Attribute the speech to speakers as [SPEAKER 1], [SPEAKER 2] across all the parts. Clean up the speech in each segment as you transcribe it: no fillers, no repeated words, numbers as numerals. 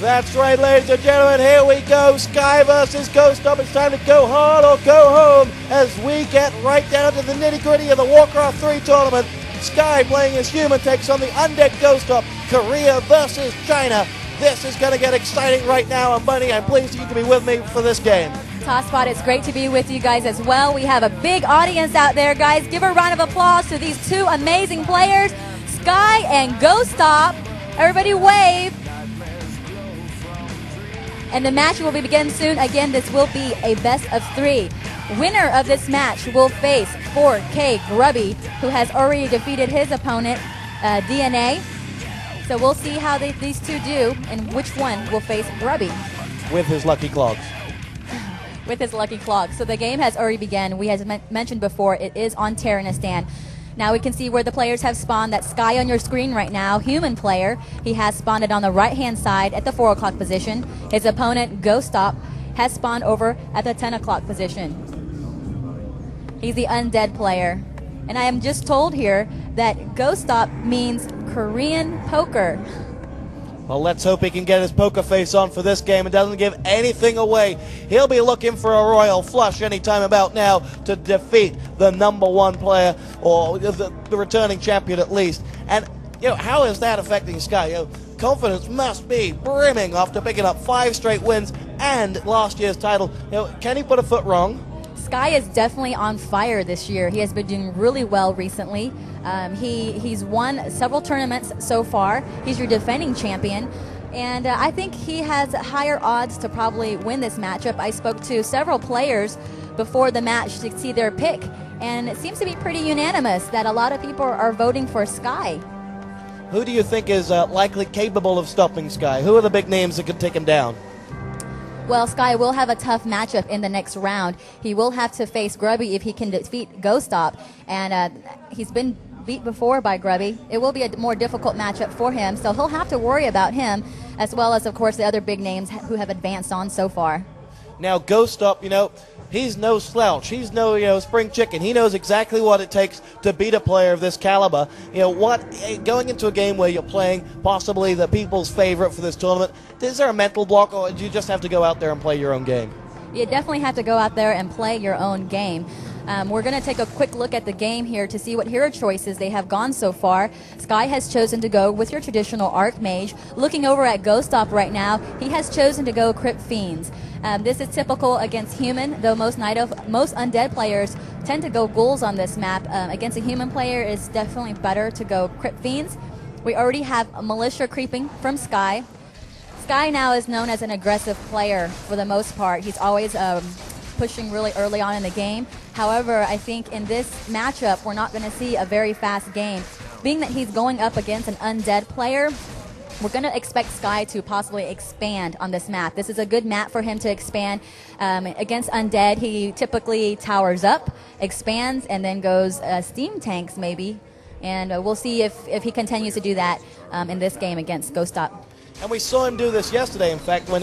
[SPEAKER 1] That's right, ladies and gentlemen, here we go. Sky versus GoStop. It's time to go hard or go home as we get right down to the nitty-gritty of the WarCraft 3 tournament. Sky playing as human takes on the undead GoStop. Korea versus China. This is going to get exciting right now, and Bunny, I'm pleased you can be with me for this game.
[SPEAKER 2] Tosspot, it's great to be with you guys as well. We have a big audience out there, guys. Give a round of applause to these two amazing players, Sky and GoStop. Everybody wave. And the match will begin soon. Again, this will be a best of 3. Winner of this match will face 4K Grubby, who has already defeated his opponent, DNA. So we'll see how these two do and which one will face Grubby.
[SPEAKER 1] With his lucky clogs.
[SPEAKER 2] With his lucky clogs. So the game has already begun. We have mentioned before, it is on Terranistan. Now we can see where the players have spawned. That Sky on your screen right now, human player. He has spawned on the right-hand side at the 4 o'clock position. His opponent, GoStop, has spawned over at the 10 o'clock position. He's the undead player. And I am just told here that GoStop means Korean poker.
[SPEAKER 1] Well, let's hope he can get his poker face on for this game and doesn't give anything away. He'll be looking for a royal flush anytime about now to defeat the #1 player, or the returning champion at least. And, how is that affecting Sky? Confidence must be brimming after picking up 5 straight wins and last year's title. Can he put a foot wrong?
[SPEAKER 2] Sky is definitely on fire this year. He has been doing really well recently. He's won several tournaments so far. He's your defending champion. And I think he has higher odds to probably win this matchup. I spoke to several players before the match to see their pick. And it seems to be pretty unanimous that a lot of people are voting for Sky.
[SPEAKER 1] Who do you think is likely capable of stopping Sky? Who are the big names that could take him down?
[SPEAKER 2] Well, Sky will have a tough matchup in the next round. He will have to face Grubby if he can defeat GoStop. And he's been beat before by Grubby. It will be a more difficult matchup for him, so he'll have to worry about him, as well as, of course, the other big names who have advanced on so far.
[SPEAKER 1] Now, GoStop, he's no slouch. He's no, spring chicken. He knows exactly what it takes to beat a player of this caliber. Going into a game where you're playing possibly the people's favorite for this tournament, is there a mental block, or do you just have to go out there and play your own game?
[SPEAKER 2] You definitely have to go out there and play your own game. We're going to take a quick look at the game here to see what hero choices they have gone so far. Sky has chosen to go with your traditional Archmage. Looking over at GoStop right now, he has chosen to go Crypt Fiends. This is typical against human, though most undead players tend to go ghouls on this map. Against a human player, it's definitely better to go Crypt Fiends. We already have a militia creeping from Sky. Sky now is known as an aggressive player for the most part. He's always pushing really early on in the game. However, I think in this matchup, we're not going to see a very fast game. Being that he's going up against an undead player, we're going to expect Sky to possibly expand on this map. This is a good map for him to expand. Against undead, he typically towers up, expands, and then goes steam tanks maybe. And we'll see if he continues to do that in this game against GoStop.
[SPEAKER 1] And we saw him do this yesterday, in fact, when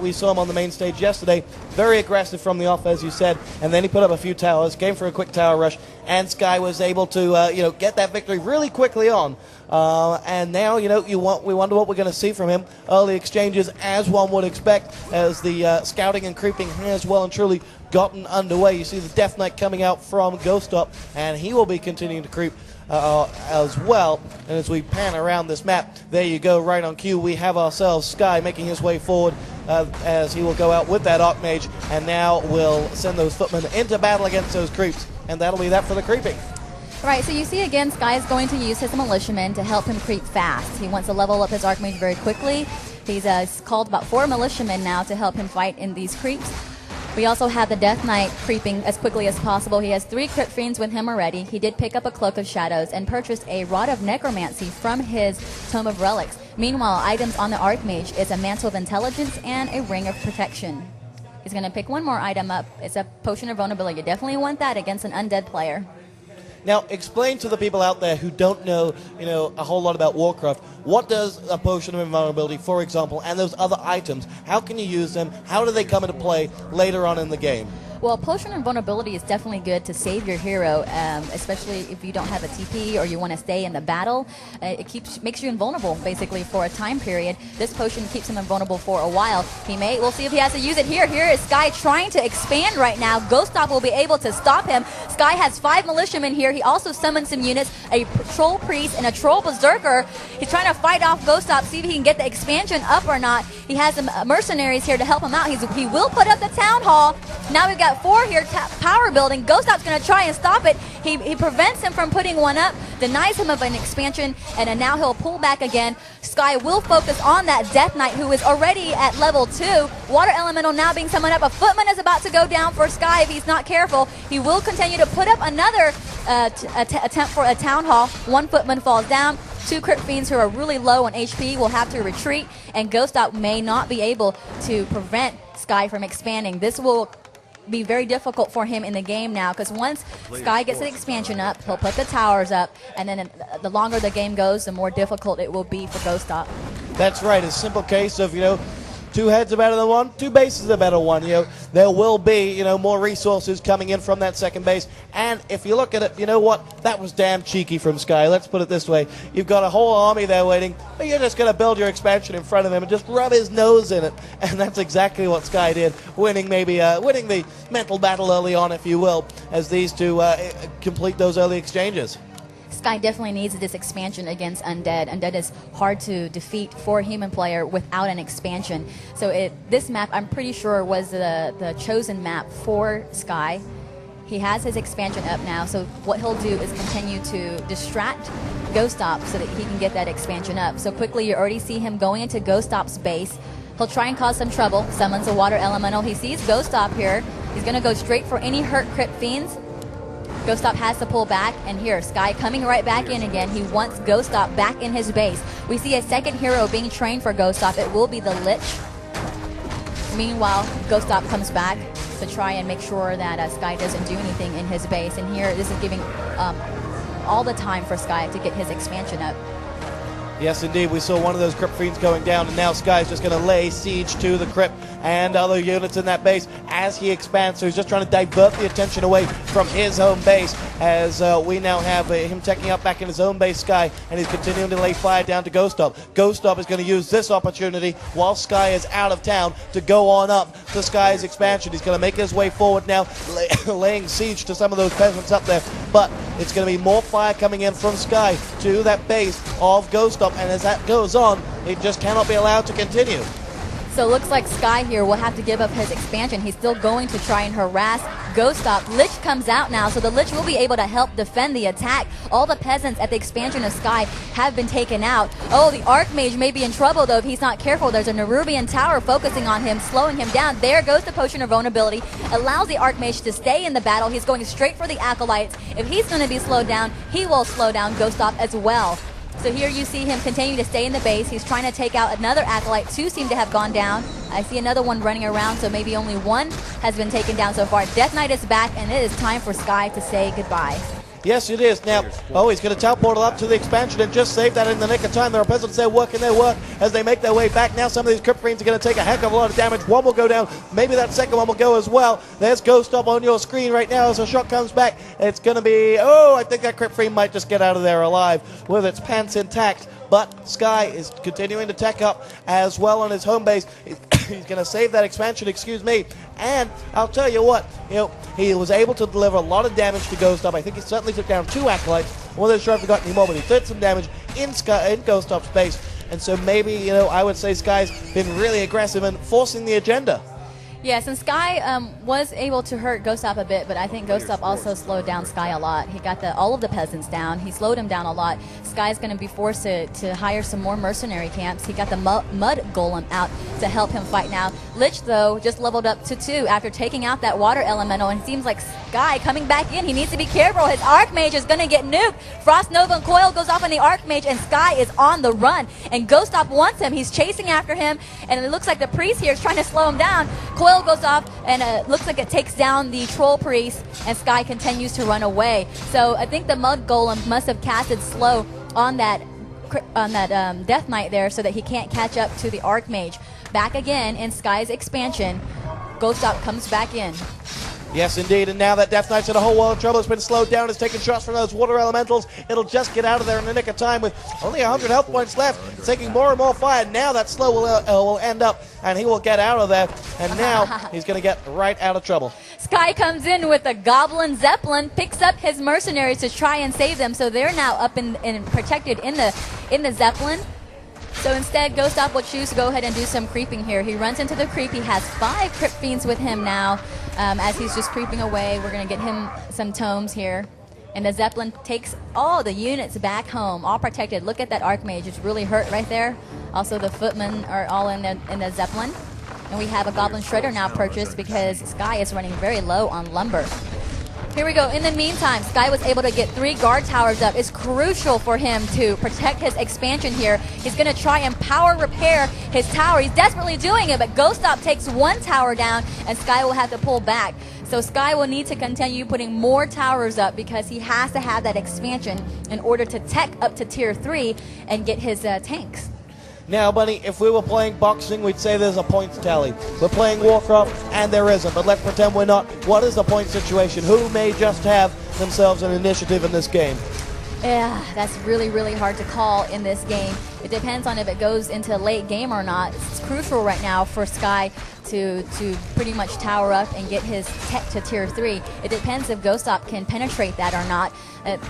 [SPEAKER 1] we saw him on the main stage yesterday. Very aggressive from the off, as you said, and then he put up a few towers, came for a quick tower rush, and Sky was able to get that victory really quickly on. And now, we wonder what we're going to see from him. Early exchanges, as one would expect, as the scouting and creeping has well and truly gotten underway. You see the Death Knight coming out from GoStop, and he will be continuing to creep as well. And as we pan around this map, there you go, right on cue, we have ourselves Sky making his way forward as he will go out with that Archmage, and now will send those footmen into battle against those creeps, and that'll be that for the creeping.
[SPEAKER 2] Right, so you see again, Sky is going to use his militiamen to help him creep fast. He wants to level up his Archmage very quickly. He's called about 4 militiamen now to help him fight in these creeps. We also have the Death Knight creeping as quickly as possible. He has 3 Crypt Fiends with him already. He did pick up a Cloak of Shadows and purchased a Rod of Necromancy from his Tome of Relics. Meanwhile, items on the Archmage is a Mantle of Intelligence and a Ring of Protection. He's going to pick one more item up. It's a Potion of Vulnerability. You definitely want that against an undead player.
[SPEAKER 1] Now, explain to the people out there who don't know, a whole lot about Warcraft, what does a Potion of Invulnerability, for example, and those other items, how can you use them? How do they come into play later on in the game?
[SPEAKER 2] Well, Potion Invulnerability is definitely good to save your hero, especially if you don't have a TP or you want to stay in the battle. It makes you invulnerable, basically, for a time period. This potion keeps him invulnerable for a while. We'll see if he has to use it here. Here is Sky trying to expand right now. GoStop will be able to stop him. Sky has 5 militiamen here. He also summons some units, a Troll Priest and a Troll Berserker. He's trying to fight off GoStop, see if he can get the expansion up or not. He has some mercenaries here to help him out. He will put up the Town Hall. Now we've got 4 here, power building. GoStop's going to try and stop it. He prevents him from putting one up, denies him of an expansion, and now he'll pull back again. Sky will focus on that Death Knight, who is already at level 2. Water Elemental now being summoned up. A Footman is about to go down for Sky if he's not careful. He will continue to put up another attempt for a Town Hall. 1 Footman falls down. 2 Crypt Fiends who are really low on HP will have to retreat, and GoStop may not be able to prevent Sky from expanding. This will be very difficult for him in the game now, because once Sky gets the expansion up, he'll put the towers up, and then the longer the game goes, the more difficult it will be for GoStop.
[SPEAKER 1] That's right. A simple case of, 2 heads are better than 1, 2 bases are better than 1. There will be, more resources coming in from that second base. And if you look at it, you know what? That was damn cheeky from Sky. Let's put it this way. You've got a whole army there waiting, but you're just going to build your expansion in front of him and just rub his nose in it. And that's exactly what Sky did, winning the mental battle early on, if you will, as these two complete those early exchanges.
[SPEAKER 2] Sky definitely needs this expansion against Undead. Undead is hard to defeat for a human player without an expansion. So this map, I'm pretty sure, was the chosen map for Sky. He has his expansion up now, so what he'll do is continue to distract GoStop so that he can get that expansion up. So quickly, you already see him going into GoStop's base. He'll try and cause some trouble, summons a Water Elemental. He sees GoStop here. He's going to go straight for any hurt Crypt Fiends. GoStop has to pull back, and here, Sky coming right back in again. He wants GoStop back in his base. We see a second hero being trained for GoStop. It will be the Lich. Meanwhile, GoStop comes back to try and make sure that Sky doesn't do anything in his base. And here, this is giving all the time for Sky to get his expansion up.
[SPEAKER 1] Yes, indeed. We saw one of those Crypt Fiends going down, and now Sky's just going to lay siege to the Crypt and other units in that base as he expands. So he's just trying to divert the attention away from his home base as we now have him taking up back in his own base, Sky, and he's continuing to lay fire down to GoStop. GoStop is going to use this opportunity while Sky is out of town to go on up to Sky's expansion. He's going to make his way forward now, laying siege to some of those peasants up there, but it's going to be more fire coming in from Sky to that base of GoStop, and as that goes on, it just cannot be allowed to continue.
[SPEAKER 2] So it looks like Sky here will have to give up his expansion. He's still going to try and harass GoStop. Lich comes out now, so the Lich will be able to help defend the attack. All the peasants at the expansion of Sky have been taken out. Oh, the Archmage may be in trouble, though, if he's not careful. There's a Nerubian tower focusing on him, slowing him down. There goes the Potion of Vulnerability. Allows the Archmage to stay in the battle. He's going straight for the Acolytes. If he's going to be slowed down, he will slow down GoStop as well. So here you see him continue to stay in the base. He's trying to take out another Acolyte. 2 seem to have gone down. I see another one running around, so maybe only 1 has been taken down so far. Death Knight is back, and it is time for Sky to say goodbye.
[SPEAKER 1] Yes, it is. Now, he's going to teleportal up to the expansion and just save that in the nick of time. There are peasants there working their work as they make their way back. Now some of these Crypt Fiends are going to take a heck of a lot of damage. One will go down. Maybe that second one will go as well. There's GoStop on your screen right now as a shot comes back. It's going to be, I think that Crypt Fiend might just get out of there alive with its pants intact. But Sky is continuing to tech up as well on his home base. He's going to save that expansion, and I'll tell you what, he was able to deliver a lot of damage to GoStop. I think he certainly took down 2 Acolytes. I wasn't sure if he got any more, but he did some damage in GoStop's base. And so maybe, I would say Sky's been really aggressive and forcing the agenda.
[SPEAKER 2] Yes, and Sky was able to hurt GoStop a bit, but I think GoStop also slowed down Sky a lot. He got all of the peasants down. He slowed him down a lot. Sky's going to be forced to hire some more mercenary camps. He got the mud golem out to help him fight now. Lich, though, just leveled up to 2 after taking out that water elemental, and it seems like Sky coming back in. He needs to be careful. His Archmage is going to get nuked. Frost Nova and Coil goes off on the Archmage, and Sky is on the run. And GoStop wants him. He's chasing after him, and it looks like the priest here is trying to slow him down. Coil goes off, and it looks like it takes down the Troll Priest, and Sky continues to run away. So I think the Mud Golem must have casted slow on that Death Knight there so that he can't catch up to the Archmage. Back again in Sky's expansion. GoStop comes back in.
[SPEAKER 1] Yes, indeed, and now that Death Knight's in a whole world of trouble. It's been slowed down. It's taking shots from those water elementals. It'll just get out of there in the nick of time with only 100 health points left. It's taking more and more fire. Now that slow will end up, and he will get out of there, and now he's going to get right out of trouble.
[SPEAKER 2] Sky comes in with a Goblin Zeppelin, picks up his mercenaries to try and save them, so they're now up and protected in the Zeppelin. So instead, GoStop will choose to go ahead and do some creeping here. He runs into the creep. He has 5 Crypt Fiends with him now. As he's just creeping away, we're going to get him some tomes here. And the Zeppelin takes all the units back home, all protected. Look at that Archmage. It's really hurt right there. Also, the Footmen are all in the Zeppelin. And we have a Goblin Shredder now purchased because Sky is running very low on lumber. Here we go. In the meantime, Sky was able to get 3 guard towers up. It's crucial for him to protect his expansion here. He's going to try and power repair his tower. He's desperately doing it, but GoStop takes 1 tower down, and Sky will have to pull back. So Sky will need to continue putting more towers up because he has to have that expansion in order to tech up to tier 3 and get his tanks.
[SPEAKER 1] Now, Bunny, if we were playing boxing, we'd say there's a points tally. We're playing Warcraft, and there isn't, but let's pretend we're not. What is the point situation? Who may just have themselves an initiative in this game?
[SPEAKER 2] Yeah, that's really, really hard to call in this game. It depends on if it goes into late game or not. It's crucial right now for Sky to pretty much tower up and get his tech to tier 3. It depends if GoStop can penetrate that or not.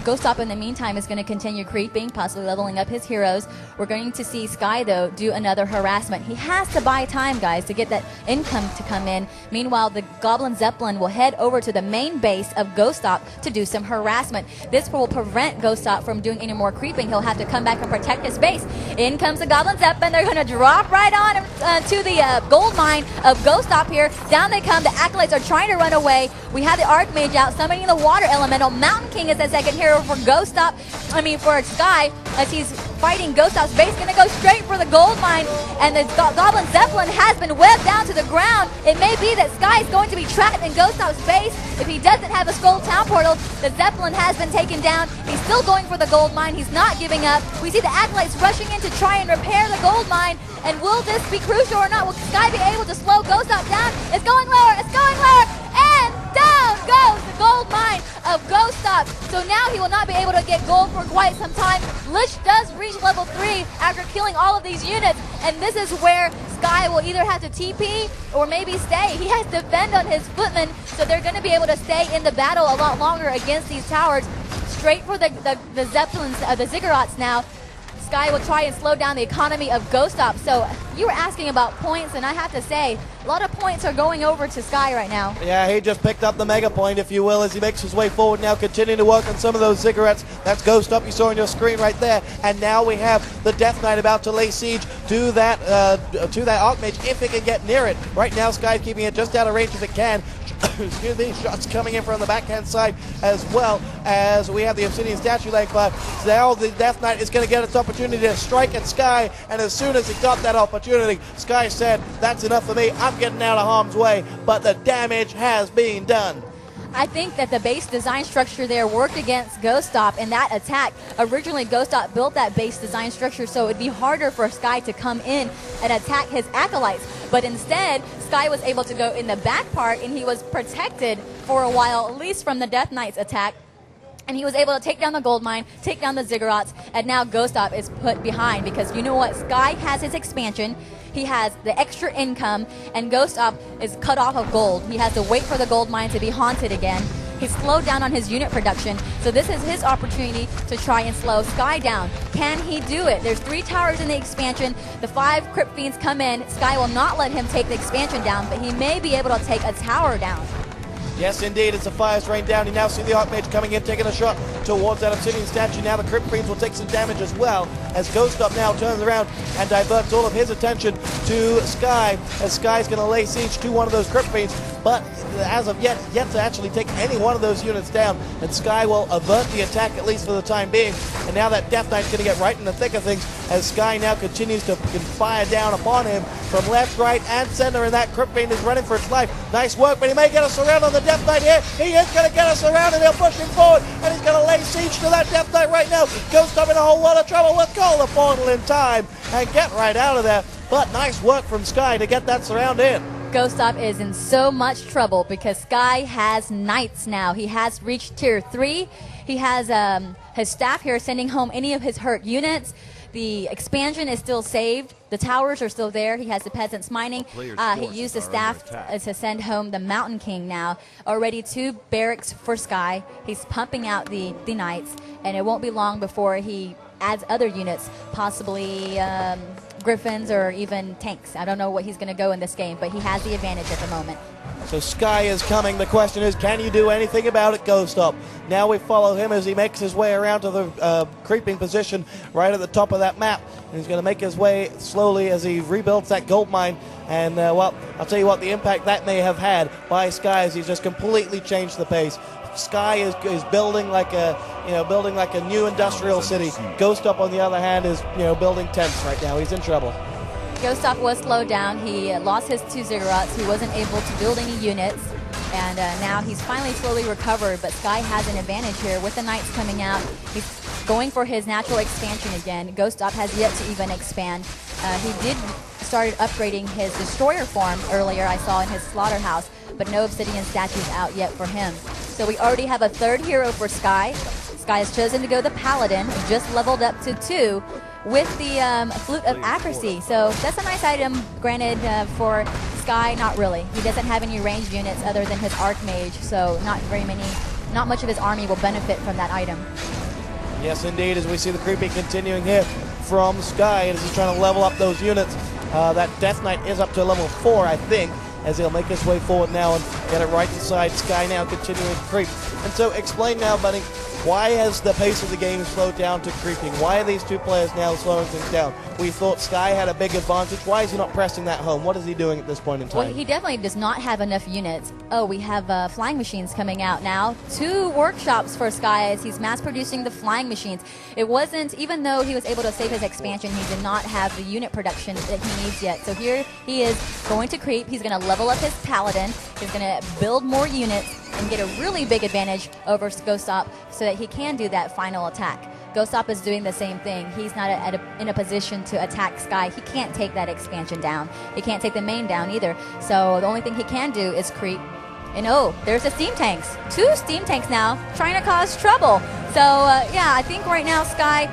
[SPEAKER 2] GoStop in the meantime is going to continue creeping, possibly leveling up his heroes. We're going to see Sky, though, do another harassment. He has to buy time, guys, to get that income to come in. Meanwhile, the Goblin Zeppelin will head over to the main base of GoStop to do some harassment. This will prevent GoStop from doing any more creeping. He'll have to come back and protect his base. In comes the Goblin Zeppelin. They're going to drop right on to the gold mine of GoStop here. Down they come. The Acolytes are trying to run away. We have the Archmage out, summoning the Water Elemental. Mountain King is a second hero for for Sky, as he's fighting GoStop's base. Going to go straight for the gold mine, and the Goblin Zeppelin has been webbed down to the ground. It may be that Sky is going to be trapped in GoStop's base. If he doesn't have a Skull Town Portal, the Zeppelin has been taken down. He's still going for the gold mine. He's not giving up. We see the Acolytes rushing in to try and repair the gold mine. And will this be crucial or not? Will Sky be able to slow GoStop down? It's going lower. It's going lower. And down goes the gold mine of GoStop. So now he will not be able to get gold for quite some time. Lich does reach level 3 after killing all of these units. And this is where Sky will either have to TP or maybe stay. He has to defend on his Footmen, so they're going to be able to stay in the battle a lot longer against these towers. Straight for the Zeppelins, the Ziggurats now. Sky will try and slow down the economy of GoStop. So you were asking about points, and I have to say, a lot of points are going over to Sky right now.
[SPEAKER 1] Yeah, he just picked up the mega point, if you will, as he makes his way forward now, continuing to work on some of those Ziggurats. That's GoStop you saw on your screen right there. And now we have the Death Knight about to lay siege to that Archmage, if it can get near it. Right now, Sky's keeping it just out of range if it can. Excuse me, shots coming in from the backhand side, as well as we have the Obsidian Statue laying fire. So now the Death Knight is going to get its opportunity to strike at Sky, and as soon as he got that opportunity, Sky said, that's enough for me, I'm getting out of harm's way, but the damage has been done.
[SPEAKER 2] I think that the base design structure there worked against GoStop in that attack. Originally, GoStop built that base design structure so it'd be harder for Sky to come in and attack his Acolytes. But instead, Sky was able to go in the back part, and he was protected for a while, at least from the Death Knight's attack. And he was able to take down the gold mine, take down the Ziggurats, and now GoStop is put behind because you know what? Sky has his expansion, he has the extra income, and GoStop is cut off of gold. He has to wait for the gold mine to be haunted again. He's slowed down on his unit production, so this is his opportunity to try and slow Sky down. Can he do it? There's 3 towers in the expansion. The 5 Crypt Fiends come in. Sky will not let him take the expansion down, but he may be able to take a tower down.
[SPEAKER 1] Yes, indeed, it's a fire's rain down. You now see the Archmage coming in, taking a shot towards that Obsidian Statue. Now the Crypt Fiends will take some damage as well, as GoStop now turns around and diverts all of his attention to Sky, as Sky's going to lay siege to one of those Crypt Fiends, but as of yet to actually take any one of those units down, and Sky will avert the attack, at least for the time being. And now that Death Knight's going to get right in the thick of things, as Sky now continues to fire down upon him from left, right, and center, and that Crypt Fiend is running for its life. Nice work, but he may get us around on the Death Knight here. He is going to get us around, and he'll push him forward, and he's going to lay siege to that Death Knight right now. GoStop in a whole lot of trouble. We'll call the portal in time and get right out of there. But nice work from Sky to get that surround in.
[SPEAKER 2] GoStop is in so much trouble because Sky has Knights now. He has reached Tier 3. He has his staff here sending home any of his hurt units. The expansion is still saved. The towers are still there. He has the peasants mining. He used the staff to send home the Mountain King now. Already 2 barracks for Sky. He's pumping out the Knights, and it won't be long before he adds other units, possibly Griffins or even tanks. I don't know what he's going to go in this game, but he has the advantage at the moment.
[SPEAKER 1] So Sky is coming. The question is, can you do anything about it, GoStop? Now we follow him as he makes his way around to the creeping position right at the top of that map. And he's going to make his way slowly as he rebuilds that gold mine. And, well, I'll tell you what, the impact that may have had by Sky is he's just completely changed the pace. Sky is building like a new industrial city. GoStop, on the other hand, is building tents right now. He's in trouble.
[SPEAKER 2] GoStop was slowed down. He lost his 2 ziggurats. He wasn't able to build any units, and now he's finally slowly recovered. But Sky has an advantage here with the Knights coming out. He's going for his natural expansion again. GoStop has yet to even expand. He did started upgrading his destroyer farm earlier, I saw in his slaughterhouse, but no obsidian statues out yet for him. So we already have a 3rd hero for Sky. Sky has chosen to go the Paladin, just leveled up to 2 with the Flute of Accuracy. So that's a nice item, granted, for Sky, not really. He doesn't have any ranged units other than his Archmage, so not much of his army will benefit from that item.
[SPEAKER 1] Yes, indeed, as we see the creeping continuing here from Sky as he's trying to level up those units. That Death Knight is up to level 4, I think, as he'll make his way forward now and get it right inside. Sky now continuing to creep. And so explain now, Bunny, why has the pace of the game slowed down to creeping? Why are these 2 players now slowing things down? We thought Sky had a big advantage. Why is he not pressing that home? What is he doing at this point in time?
[SPEAKER 2] Well, he definitely does not have enough units. Oh, we have flying machines coming out now. 2 workshops for Sky as he's mass producing the flying machines. It wasn't, even though he was able to save his expansion, he did not have the unit production that he needs yet. So here he is going to creep. He's going to level up his Paladin. He's going to build more units and get a really big advantage over GoStop so that he can do that final attack. GoStop is doing the same thing. He's not in a position to attack Sky. He can't take that expansion down. He can't take the main down either. So the only thing he can do is creep. And oh, there's the steam tanks. 2 steam tanks now trying to cause trouble. So yeah, I think right now Sky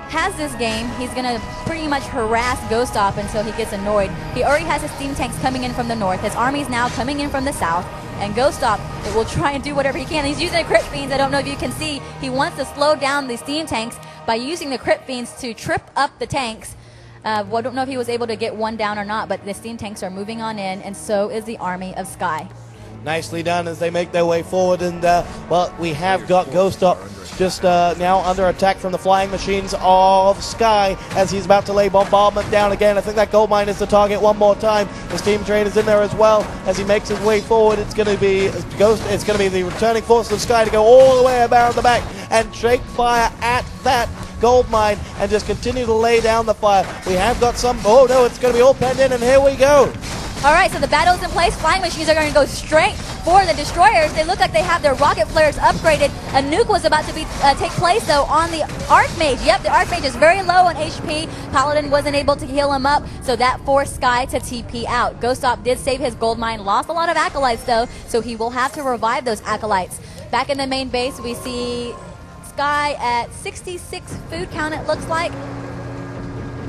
[SPEAKER 2] has this game. He's going to pretty much harass GoStop until he gets annoyed. He already has his steam tanks coming in from the north. His army's now coming in from the south. And GoStop will try and do whatever he can. He's using the Crypt Fiends. I don't know if you can see. He wants to slow down the steam tanks by using the Crypt Fiends to trip up the tanks. Well, I don't know if he was able to get one down or not, but the steam tanks are moving on in, and so is the army of Sky.
[SPEAKER 1] Nicely done as they make their way forward. And, well, we have got GoStop just now under attack from the flying machines of Sky as he's about to lay bombardment down again. I think that gold mine is the target one more time. The steam train is in there as well as he makes his way forward. It's going to be the returning force of Sky to go all the way around the back and shake fire at that gold mine and just continue to lay down the fire. We have got some, oh no, it's going to be all penned in, and here we go.
[SPEAKER 2] All right, so the battle's in place. Flying machines are going to go straight for the destroyers. They look like they have their rocket flares upgraded. A nuke was about to take place, though, on the Archmage. Yep, the Archmage is very low on HP. Paladin wasn't able to heal him up, so that forced Sky to TP out. GoStop did save his gold mine, lost a lot of acolytes, though, so he will have to revive those acolytes. Back in the main base, we see Sky at 66 food count, it looks like.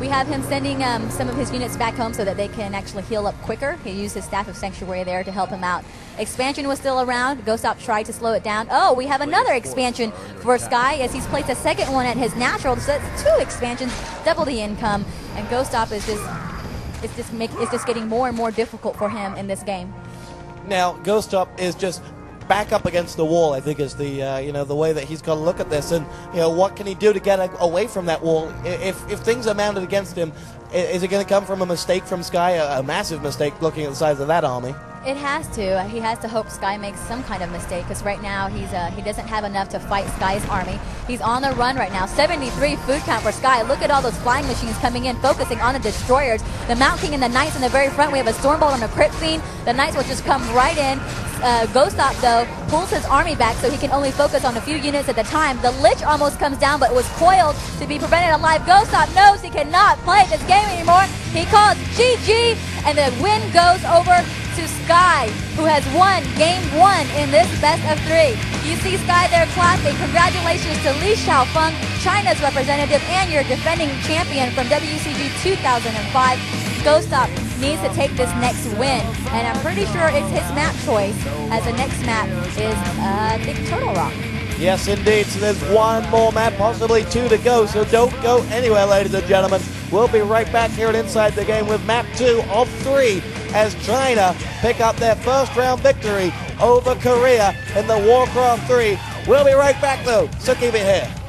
[SPEAKER 2] We have him sending some of his units back home so that they can actually heal up quicker. He used his Staff of Sanctuary there to help him out. Expansion was still around. GoStop tried to slow it down. Oh, we have another expansion for Sky as he's placed a second one at his natural. So that's 2 expansions, double the income. And GoStop is just getting more and more difficult for him in this game.
[SPEAKER 1] Now, GoStop is just back up against the wall, I think, is the the way that he's got to look at this. And what can he do to get away from that wall? If things are mounted against him, is it going to come from a mistake from Sky, a massive mistake looking at the size of that army?
[SPEAKER 2] It has to. He has to hope Sky makes some kind of mistake, because right now he doesn't have enough to fight Sky's army. He's on the run right now. 73 food count for Sky. Look at all those flying machines coming in, focusing on the destroyers. The Mount King and the Knights in the very front. We have a Stormbolt and a Crypt Fiend. The Knights will just come right in. GoStop, though, pulls his army back so he can only focus on a few units at a time. The Lich almost comes down, but was coiled to be prevented alive. GoStop knows he cannot play this game anymore. He calls GG, and the win goes over to Sky, who has won Game 1 in this best of 3. You see Sky there clapping. Congratulations to Li Xiaofeng, China's representative and your defending champion from WCG 2005. GoStop needs to take this next win, and I'm pretty sure it's his map choice, as the next map is, I think, Turtle Rock.
[SPEAKER 1] Yes, indeed. So there's one more map, possibly 2 to go. So don't go anywhere, ladies and gentlemen. We'll be right back here at Inside the Game with map 2 of 3 as China pick up their first round victory over Korea in the WarCraft 3. We'll be right back, though, so keep it here.